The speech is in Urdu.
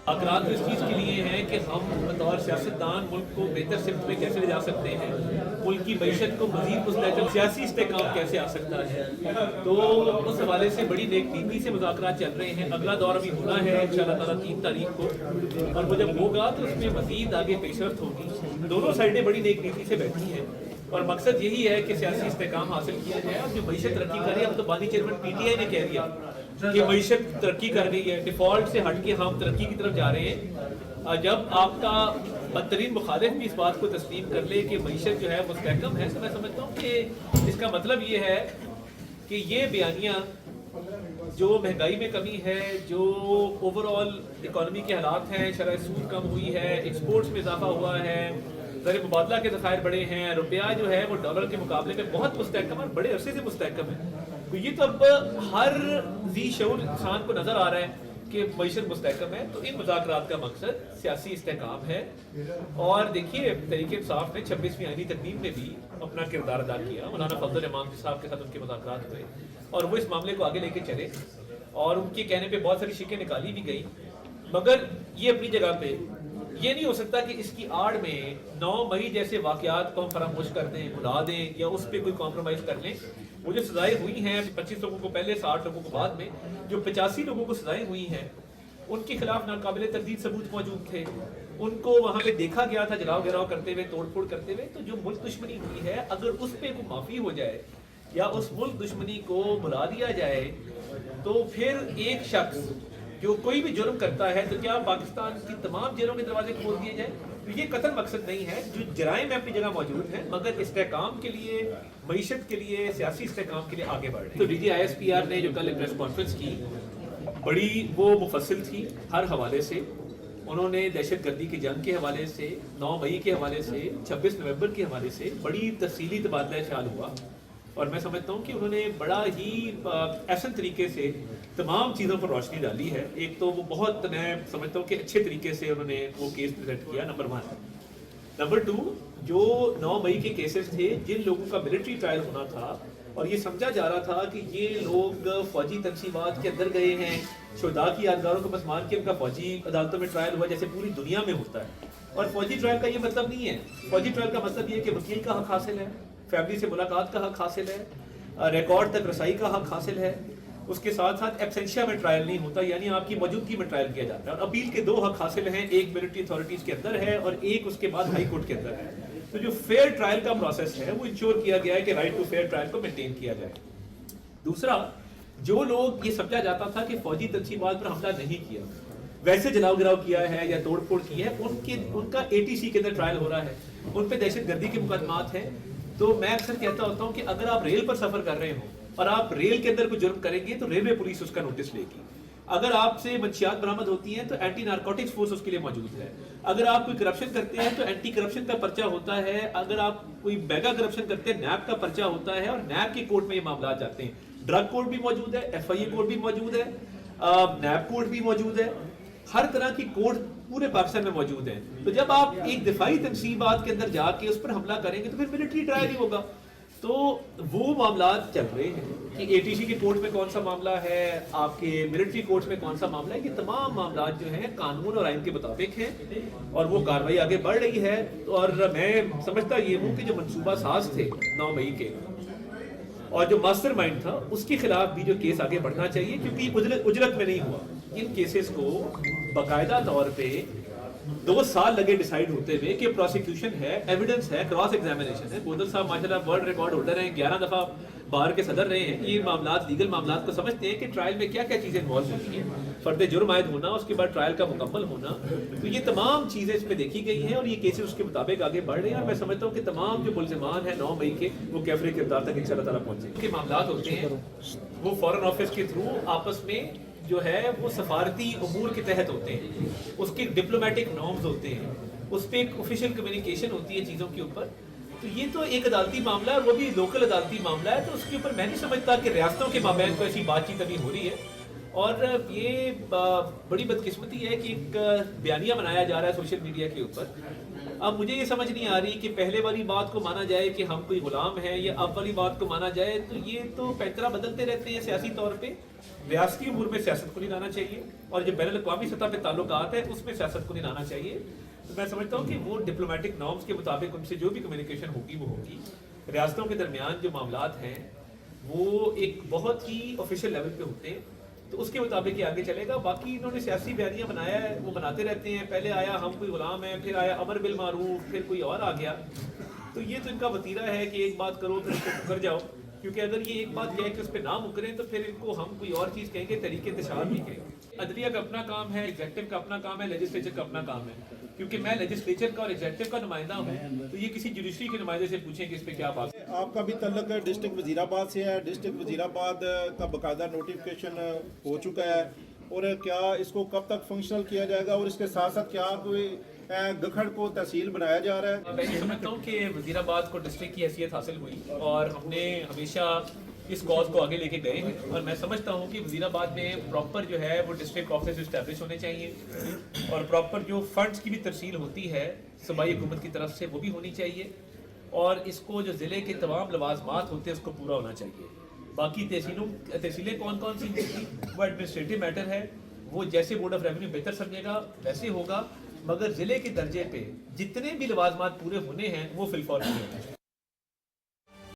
اقرار تو اس چیز کے لیے ہیں کہ ہم بطور سیاستدان ملک کو بہتر سمت میں کیسے لے جا سکتے ہیں، ملک کی معیشت کو مزید مستحکم سیاسی استحکام کیسے آ سکتا ہے، تو اس حوالے سے بڑی نیک نیتی سے مذاکرات چل رہے ہیں۔ اگلا دور ابھی ہونا ہے انشاءاللہ تعالیٰ 3 تاریخ کو، اور وہ جب ہوگا تو اس میں مزید آگے پیش رفت ہوگی۔ دونوں سائڈیں بڑی نیک نیتی سے بیٹھی ہیں اور مقصد یہی ہے کہ سیاسی استحکام حاصل کیا جائے، اور جو معیشت ترقی کر رہی ہے، اب تو بانی چیئرمین پی ٹی آئی نے کہہ دیا کہ معیشت ترقی کر گئی ہے، ڈیفالٹ سے ہٹ کے ہم ترقی کی طرف جا رہے ہیں۔ جب آپ کا بدترین مخالف بھی اس بات کو تسلیم کر لے کہ معیشت جو ہے مستحکم ہے، تو میں سمجھتا ہوں کہ اس کا مطلب یہ ہے کہ یہ بیانیہ جو مہنگائی میں کمی ہے، جو اوور آل اکانومی کے حالات ہیں، شرح سود کم ہوئی ہے، ایکسپورٹس میں اضافہ ہوا ہے، زر مبادلہ کے ذخائر بڑے ہیں، روپیہ جو ہے وہ ڈالر کے مقابلے میں بہت مستحکم اور بڑے عرصے سے مستحکم ہے، تو یہ تو اب ہر ذی شعور انسان کو نظر آ رہا ہے کہ معیشت مستحکم ہے۔ تو ان مذاکرات کا مقصد سیاسی استحکام ہے، اور دیکھیے تحریک انصاف نے 26ویں آئینی ترمیم میں بھی اپنا کردار ادا کیا۔ مولانا فضل الرحمان صاحب کے ساتھ ان کے مذاکرات ہوئے اور وہ اس معاملے کو آگے لے کے چلے، اور ان کے کہنے پہ بہت ساری شکیں نکالی بھی گئی، مگر یہ اپنی جگہ پہ یہ نہیں ہو سکتا کہ اس کی آڑ میں 9 مئی جیسے واقعات کو ہم فراموش کر دیں، بھلا دیں، یا اس پہ کوئی کمپرومائز کر لیں۔ وہ جو سزائیں ہوئی ہیں 25 لوگوں کو پہلے، 60 لوگوں کو بعد میں، جو 85 لوگوں کو سزائیں ہوئی ہیں، ان کے خلاف ناقابل تردید ثبوت موجود تھے، ان کو وہاں پہ دیکھا گیا تھا جلاؤ گراؤ کرتے ہوئے، توڑ پھوڑ کرتے ہوئے۔ تو جو ملک دشمنی ہوئی ہے، اگر اس پہ کوئی معافی ہو جائے یا اس ملک دشمنی کو بھلا دیا جائے، تو پھر ایک شخص جو کوئی بھی جرم کرتا ہے تو کیا پاکستان کی تمام جیلوں کے دروازے کھول دیے جائیں؟ تو یہ قتل مقصد نہیں ہے۔ جو جرائم میں اپنی جگہ موجود ہیں، مگر استحکام کے لیے، معیشت کے لیے، سیاسی استحکام کے لیے آگے بڑھ رہے ہیں۔ تو D G I S P R نے جو کل پریس کانفرنس کی، بڑی وہ مفصل تھی ہر حوالے سے۔ انہوں نے دہشت گردی کی جنگ کے حوالے سے، 9 مئی کے حوالے سے، 26 نومبر کے حوالے سے بڑی تفصیلی تبادلہ خیال ہوا، اور میں سمجھتا ہوں کہ انہوں نے بڑا ہی احسن طریقے سے تمام چیزوں پر روشنی ڈالی ہے۔ ایک تو وہ بہت، میں سمجھتا ہوں کہ اچھے طریقے سے انہوں نے وہ کیس پریزنٹ کیا، نمبر 1۔ نمبر 2، جو 9 مئی کے کیسز تھے، جن لوگوں کا ملٹری ٹرائل ہونا تھا، اور یہ سمجھا جا رہا تھا کہ یہ لوگ فوجی تنصیبات کے اندر گئے ہیں، شہداء کی یادگاروں کو مسمان کے ان کا فوجی عدالتوں میں ٹرائل ہوا جیسے پوری دنیا میں ہوتا ہے۔ اور فوجی ٹرائل کا یہ مطلب نہیں ہے، فوجی ٹرائل کا مطلب یہ ہے کہ وکیل کا حق حاصل ہے، فیملی سے ملاقات کا حق حاصل ہے، ریکارڈ تک رسائی کا حق حاصل ہے، اس کے ساتھ ساتھ ایبسینشیا میں ٹرائل نہیں ہوتا، یعنی آپ کی موجودگی میں ٹرائل کیا جاتا ہے، اور اپیل کے 2 حق حاصل ہیں، ایک ملٹری اتھارٹیز کے اندر ہے اور ایک اس کے بعد ہائی کورٹ کے اندر ہے۔ تو جو فیئر ٹرائل کا پروسیس ہے وہ انشور کیا گیا ہے کہ رائٹ ٹو فیئر ٹرائل کو مینٹین کیا جائے۔ دوسرا، جو لوگ یہ سمجھا جاتا تھا کہ فوجی تنصیبات پر حملہ نہیں کیا، ویسے جلاؤ گراؤ کیا ہے یا توڑ پھوڑ کی ہے، ان کا ATC کے اندر ٹرائل ہو رہا ہے، ان پہ دہشت گردی کے مقدمات ہیں۔ تو میں اکثر کہتا ہوتا ہوں کہ اگر آپ ریل پر سفر کر رہے ہوں اور آپ ریل کے اندر کوئی جرم کریں گے تو ریلوے پولیس اس کا نوٹس لے گی۔ اگر آپ سے منشیات برآمد ہوتی ہیں تو اینٹی نارکوٹکس فورس اس کے لیے موجود ہے۔ اگر آپ کوئی کرپشن کرتے ہیں تو اینٹی کرپشن کا پرچہ ہوتا ہے۔ اگر آپ کوئی میگا کرپشن کرتے ہیں، نیب کا پرچہ ہوتا ہے، اور نیب کی کورٹ میں یہ معاملات جاتے ہیں۔ ڈرگ کورٹ بھی موجود ہے، FIA کورٹ بھی موجود ہے، نیب کورٹ بھی موجود ہے، ہر طرح کی کورٹ پورے پاکستان میں موجود ہیں۔ تو جب آپ ایک دفاعی تنصیبات کے اندر جا کے اس پر حملہ کریں گے تو پھر ملٹری ٹرائل ہی ہوگا۔ تو وہ معاملات چل رہے ہیں کہ ATC کی کورٹ میں کون سا معاملہ ہے، آپ کے ملٹری کورٹ میں کون سا معاملہ ہے۔ یہ تمام معاملات جو ہیں قانون اور آئین کے مطابق ہیں، اور وہ کارروائی آگے بڑھ رہی ہے۔ اور میں سمجھتا یہ ہوں کہ جو منصوبہ ساز تھے 9 مئی کے، اور جو ماسٹر مائنڈ تھا، اس کے خلاف بھی جو کیس آگے بڑھنا چاہیے، کیونکہ اجرت میں نہیں ہوا۔ ان کیسز کو باقاعدہ طور پہ 2 سال لگے ڈیسائیڈ ہوتے ہوئے کہ پروسیکیوشن ہے، ایویڈنس ہے، کراس ایگزامینیشن ہے۔ بودل صاحب ماشاءاللہ ورلڈ ریکارڈ ہولڈر ہیں، 11 دفعہ بار کے صدر رہے ہیں، یہ معاملات، لیگل معاملات کو سمجھتے ہیں کہ ٹرائل میں کیا کیا چیزیں انوالو ہوتی ہیں، فرد جرم عائد ہونا، اس کے بعد ٹرائل کا مکمل ہونا۔ تو یہ تمام چیزیں اس میں دیکھی گئی ہیں، اور یہ کیسز اس کے مطابق آگے بڑھ رہے ہیں، اور میں سمجھتا ہوں کہ تمام جو ملزمان ہیں 9 مئی کے، وہ کیفر کردار تک انشاءاللہ تعالیٰ پہنچیں گے۔ معاملات ہوتے ہیں وہ فورن آفس کے تھرو آپس میں جو ہے وہ سفارتی امور کے تحت ہوتے ہیں، اس کے ڈپلومیٹک نارمز ہوتے ہیں، اس پہ ایک آفیشیل کمیونیکیشن ہوتی ہے چیزوں کے اوپر۔ تو یہ تو ایک عدالتی معاملہ ہے، وہ بھی لوکل عدالتی معاملہ ہے، تو اس کے اوپر میں نہیں سمجھتا کہ ریاستوں کے مابین کوئی ایسی بات چیت ابھی ہو رہی ہے۔ اور یہ بڑی بدقسمتی ہے کہ ایک بیانیہ بنایا جا رہا ہے سوشل میڈیا کے اوپر. اب مجھے یہ سمجھ نہیں آ رہی کہ پہلے والی بات کو مانا جائے کہ ہم کوئی غلام ہیں یا اب والی بات کو مانا جائے. تو یہ تو پینترا بدلتے رہتے ہیں سیاسی طور پہ. ریاستی امور میں سیاست کو نہیں لانا چاہیے اور جو بین الاقوامی سطح پہ تعلقات ہیں اس میں سیاست کو نہیں لانا چاہیے. تو میں سمجھتا ہوں کہ وہ ڈپلومیٹک نارمز کے مطابق ان سے جو بھی کمیونیکیشن ہوگی وہ ہوگی. ریاستوں کے درمیان جو معاملات ہیں وہ ایک بہت ہی آفیشیل لیول پہ ہوتے ہیں, تو اس کے مطابق یہ آگے چلے گا. باقی انہوں نے سیاسی بیانیہ بنایا ہے, وہ بناتے رہتے ہیں. پہلے آیا ہم کوئی غلام ہیں, پھر آیا امر بالمعروف, پھر کوئی اور آ گیا. تو یہ تو ان کا وتیرہ ہے کہ ایک بات کرو پھر اس کو مکر جاؤ, کیونکہ اگر یہ ایک بات کہے کہ اس پہ نہ مکریں تو پھر ان کو ہم کوئی اور چیز کہیں گے, طریق انتشار بھی کہیں گے. عدلیہ کا اپنا کام ہے, ایگزیکٹو کا اپنا کام ہے, لیجسلیچر کا اپنا کام ہے. کیونکہ میں لیجسلیچر کا اور ایگزیکٹو کا نمائندہ ہوں, تو یہ کسی جوڈیشری کے نمائندے سے پوچھیں کہ اس پہ کیا بات ہے. آپ کا بھی تعلق ڈسٹرکٹ وزیر آباد سے ہے. ڈسٹرکٹ وزیر آباد کا باقاعدہ نوٹیفکیشن ہو چکا ہے, اور کیا اس کو کب تک فنکشنل کیا جائے گا, اور اس کے ساتھ ساتھ کیا کوئی گکھڑ کو تحصیل بنایا جا رہا ہے؟ میں یہ سمجھتا ہوں کہ وزیر آباد کو ڈسٹرکٹ کی حیثیت حاصل ہوئی اور ہم نے ہمیشہ اس کاز کو آگے لے کے گئے ہیں, اور میں سمجھتا ہوں کہ وزیر آباد میں پراپر جو ہے وہ ڈسٹرکٹ آفس اسٹیبلش ہونے چاہیے, اور پراپر جو فنڈز کی بھی ترسیل ہوتی ہے صوبائی حکومت کی طرف سے وہ بھی ہونی چاہیے, اور اس کو جو ضلع کے تمام لوازمات ہوتے ہیں اس کو پورا ہونا چاہیے. باقی تحصیلیں کون کون سی ہوتی وہ ایڈمنسٹریٹو میٹر ہے, وہ جیسے بورڈ آف ریونیو بہتر سمجھے گا ویسے ہوگا, مگر ضلع کے درجے پہ جتنے بھی لوازمات پورے ہونے ہیں وہ فی الفور پورے ہونے ہیں.